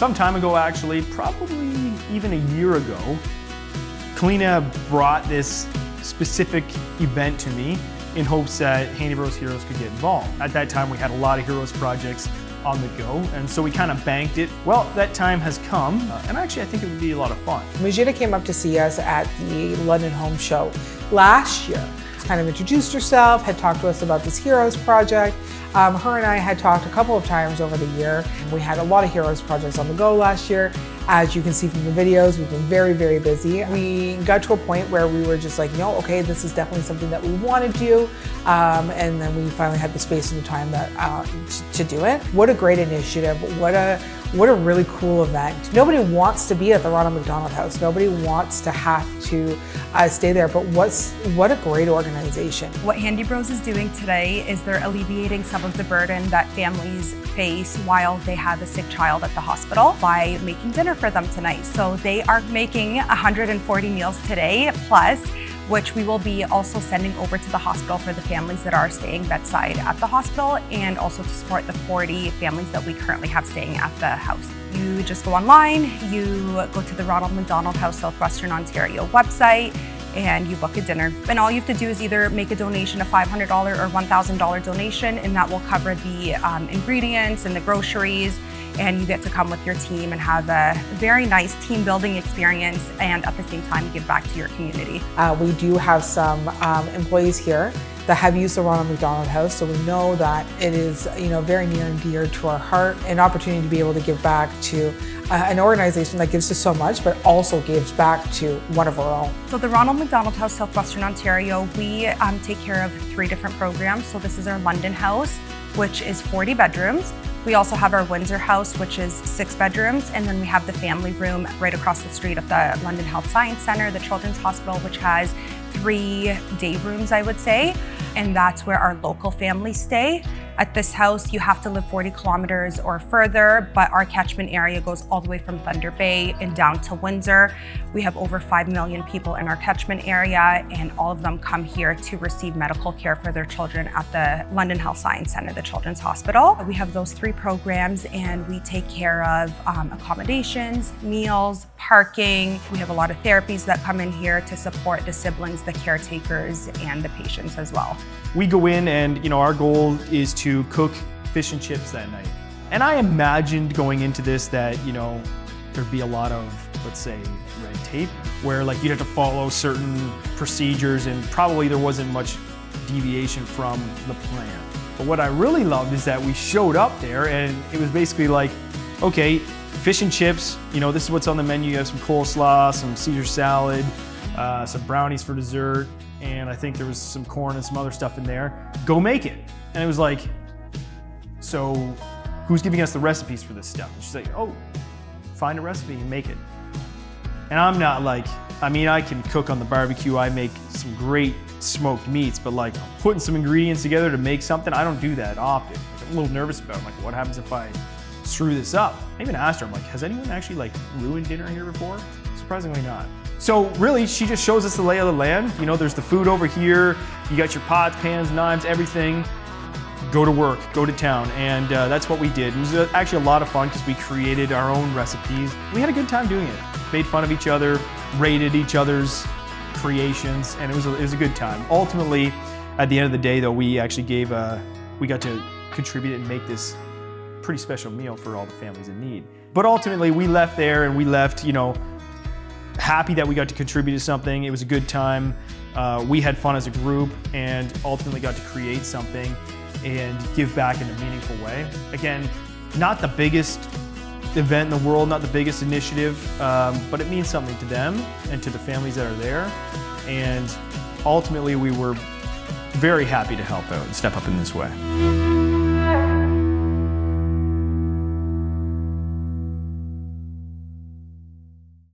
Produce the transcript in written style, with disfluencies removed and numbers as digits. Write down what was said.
some time ago actually, probably even a year ago, Kalina brought this specific event to me in hopes that Handy Bros Heroes could get involved. At that time we had a lot of Heroes projects on the go, and so we kind of banked it. Well, that time has come, and actually I think it would be a lot of fun. Majida came up to see us at the London Home Show last year. Kind of introduced herself, had talked to us about this Heroes project. Her and I had talked a couple of times over the year. We had a lot of Heroes projects on the go last year. As you can see from the videos, we've been very, very busy. We got to a point where we were just like, no, okay, this is definitely something that we want to do. And then we finally had the space and the time to do it. What a great initiative. What a really cool event. Nobody wants to be at the Ronald McDonald House. Nobody wants to have to stay there, but what a great organization. What Handy Bros is doing today is they're alleviating some of the burden that families face while they have a sick child at the hospital by making dinner for them tonight. So they are making 140 meals today, plus which we will be also sending over to the hospital for the families that are staying bedside at the hospital, and also to support the 40 families that we currently have staying at the house. You just go online, you go to the Ronald McDonald House Southwestern Ontario website, and you book a dinner. And all you have to do is either make a donation, a $500 or $1,000 donation, and that will cover the ingredients and the groceries, and you get to come with your team and have a very nice team building experience, and at the same time give back to your community. We do have some employees here that have used the Ronald McDonald House, so we know that it is very near and dear to our heart, an opportunity to be able to give back to an organization that gives us so much, but also gives back to one of our own. So the Ronald McDonald House Southwestern Ontario, we take care of 3 different programs. So this is our London House, which is 40 bedrooms. We also have our Windsor House, which is 6 bedrooms, and then we have the family room right across the street of the London Health Science Centre, the Children's Hospital, which has 3 day rooms, I would say, and that's where our local families stay. At this house, you have to live 40 kilometers or further, but our catchment area goes all the way from Thunder Bay and down to Windsor. We have over 5 million people in our catchment area, and all of them come here to receive medical care for their children at the London Health Science Centre, the Children's Hospital. We have those 3 programs, and we take care of accommodations, meals, parking. We have a lot of therapies that come in here to support the siblings, the caretakers, and the patients as well. We go in and our goal is to cook fish and chips that night. And I imagined going into this that there'd be a lot of, let's say, red tape, where you'd have to follow certain procedures, and probably there wasn't much deviation from the plan. But what I really loved is that we showed up there and it was basically like, okay, fish and chips, this is what's on the menu. You have some coleslaw, some Caesar salad, some brownies for dessert, and I think there was some corn and some other stuff in there. Go make it. And it was like, so who's giving us the recipes for this stuff? And she's like, oh, find a recipe and make it. And I'm not I can cook on the barbecue. I make some great smoked meats, but putting some ingredients together to make something, I don't do that often. I'm a little nervous about it. What happens if I screw this up? I even asked her, I'm like, has anyone actually ruined dinner here before? Surprisingly not. So really, she just shows us the lay of the land. There's the food over here. You got your pots, pans, knives, everything. Go to work, go to town. And that's what we did. It was actually a lot of fun because we created our own recipes. We had a good time doing it. Made fun of each other, rated each other's creations, and it was a good time. Ultimately, at the end of the day though, we actually we got to contribute and make this pretty special meal for all the families in need. But ultimately, we left there and we left, happy that we got to contribute to something. It was a good time. We had fun as a group and ultimately got to create something and give back in a meaningful way. Again, not the biggest event in the world, not the biggest initiative, but it means something to them and to the families that are there. And ultimately, we were very happy to help out and step up in this way.